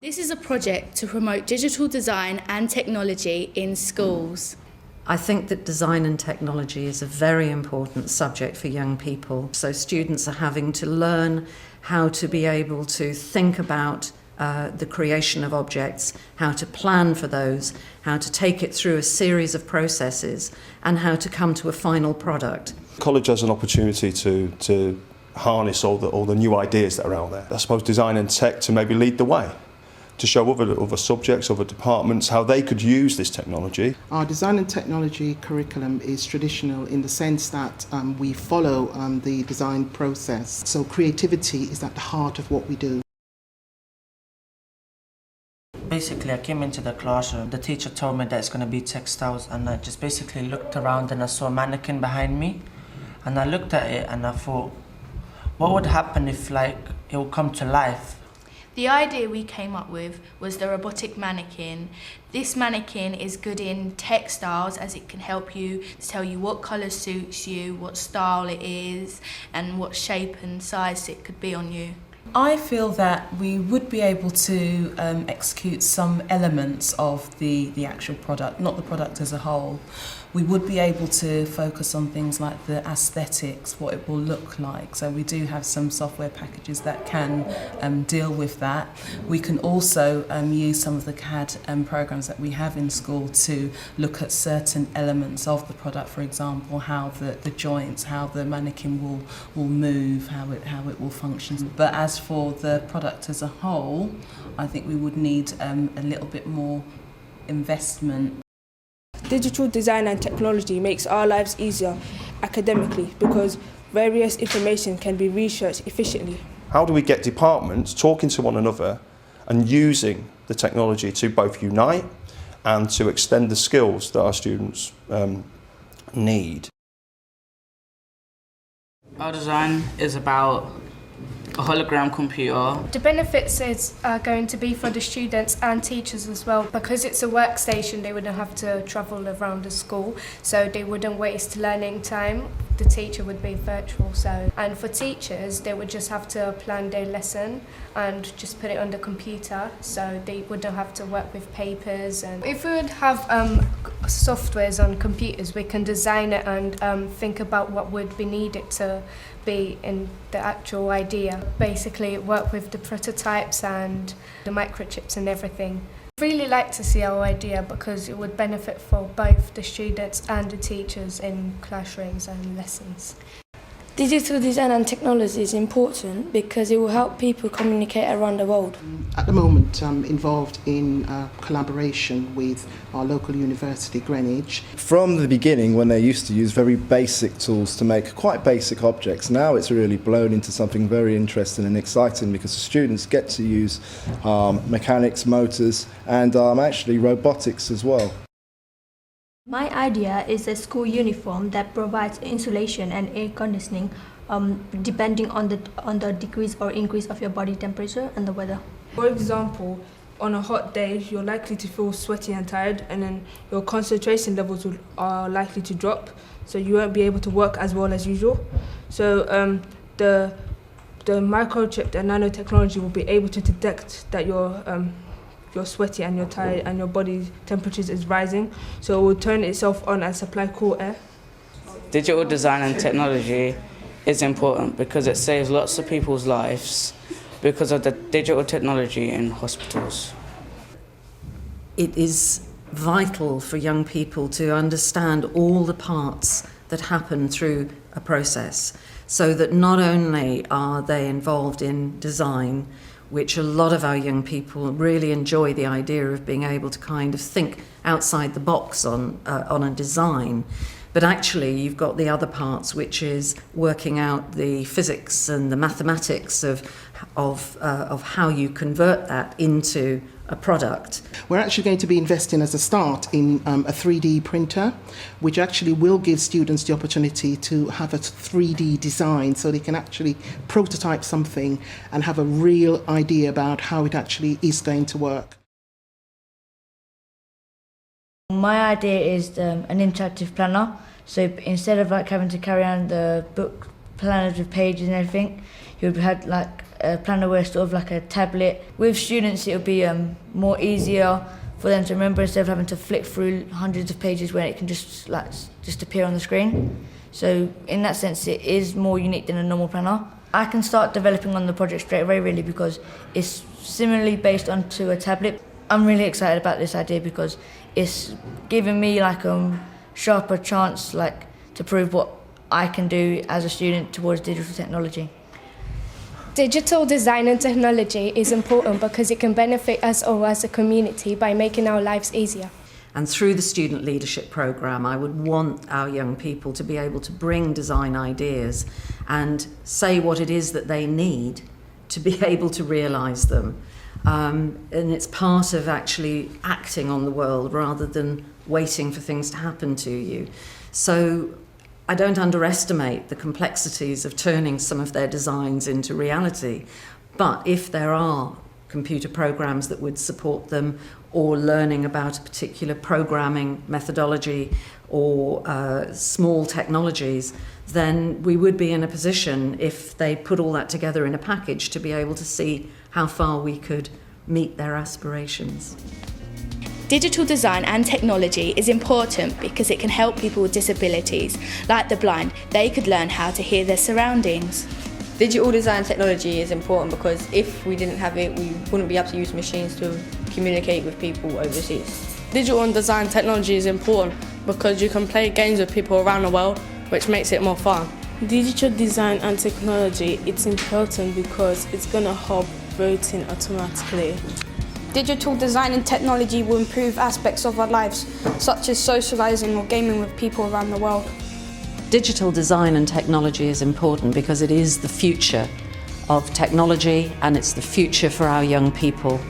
This is a project to promote digital design and technology in schools. I think that design and technology is a very important subject for young people. So students are having to learn how to be able to think about the creation of objects, how to plan for those, how to take it through a series of processes, and how to come to a final product. College has an opportunity to harness all the new ideas that are out there. I suppose design and tech to maybe lead the way, to show other subjects, other departments, how they could use this technology. Our design and technology curriculum is traditional in the sense that we follow the design process. So creativity is at the heart of what we do. Basically, I came into the classroom. The teacher told me that it's going to be textiles, and I just basically looked around and I saw a mannequin behind me. And I looked at it and I thought, what would happen if it would come to life? The idea we came up with was the robotic mannequin. This mannequin is good in textiles as it can help you to tell you what colour suits you, what style it is, and what shape and size it could be on you. I feel that we would be able to execute some elements of the actual product, not the product as a whole. We would be able to focus on things like the aesthetics, what it will look like. So we do have some software packages that can deal with that. We can also use some of the CAD programs that we have in school to look at certain elements of the product, for example, how the joints, how the mannequin will move, how it will function. But as for the product as a whole, I think we would need a little bit more investment. Digital design and technology makes our lives easier academically because various information can be researched efficiently. How do we get departments talking to one another and using the technology to both unite and to extend the skills that our students need? Our design is about a hologram computer. The benefits are going to be for the students and teachers as well. Because it's a workstation, they wouldn't have to travel around the school, so they wouldn't waste learning time. The teacher would be virtual, and for teachers, they would just have to plan their lesson and just put it on the computer, so they wouldn't have to work with papers. And if we would have softwares on computers, we can design it and think about what would be needed to be in the actual idea. Basically work with the prototypes and the microchips and everything. I'd really like to see our idea because it would benefit for both the students and the teachers in classrooms and lessons. Digital design and technology is important because it will help people communicate around the world. At the moment, I'm involved in collaboration with our local university, Greenwich. From the beginning, when they used to use very basic tools to make quite basic objects, now it's really blown into something very interesting and exciting because the students get to use mechanics, motors, and actually robotics as well. My idea is a school uniform that provides insulation and air conditioning depending on the decrease or increase of your body temperature and the weather. For example, on a hot day, you're likely to feel sweaty and tired, and then your concentration levels are likely to drop, so you won't be able to work as well as usual. So the microchip, the nanotechnology, will be able to detect that you're sweaty and you're tired and your body temperature is rising, so it will turn itself on and supply cool air. Digital design and technology is important because it saves lots of people's lives because of the digital technology in hospitals. It is vital for young people to understand all the parts that happen through a process, so that not only are they involved in design, which a lot of our young people really enjoy the idea of being able to kind of think outside the box on a design. But actually you've got the other parts, which is working out the physics and the mathematics of how you convert that into a product. We're actually going to be investing as a start in a 3D printer, which actually will give students the opportunity to have a 3D design so they can actually prototype something and have a real idea about how it actually is going to work. My idea is an interactive planner, so instead of having to carry on the book planners with pages and everything, you would have a planner where it's sort of like a tablet. With students, it'll be more easier for them to remember instead of having to flick through hundreds of pages where it can just appear on the screen. So in that sense, it is more unique than a normal planner. I can start developing on the project straight away really because it's similarly based onto a tablet. I'm really excited about this idea because it's giving me like sharper chance to prove what I can do as a student towards digital technology. Digital design and technology is important because it can benefit us all as a community by making our lives easier. And through the student leadership programme, I would want our young people to be able to bring design ideas and say what it is that they need to be able to realise them. And it's part of actually acting on the world rather than waiting for things to happen to you. So I don't underestimate the complexities of turning some of their designs into reality. But if there are computer programs that would support them, or learning about a particular programming methodology or small technologies, then we would be in a position, if they put all that together in a package, to be able to see how far we could meet their aspirations. Digital design and technology is important because it can help people with disabilities, like the blind. They could learn how to hear their surroundings. Digital design technology is important because if we didn't have it, we wouldn't be able to use machines to communicate with people overseas. Digital and design technology is important because you can play games with people around the world, which makes it more fun. Digital design and technology, it's important because it's going to help voting automatically. Digital design and technology will improve aspects of our lives, such as socialising or gaming with people around the world. Digital design and technology is important because it is the future of technology and it's the future for our young people.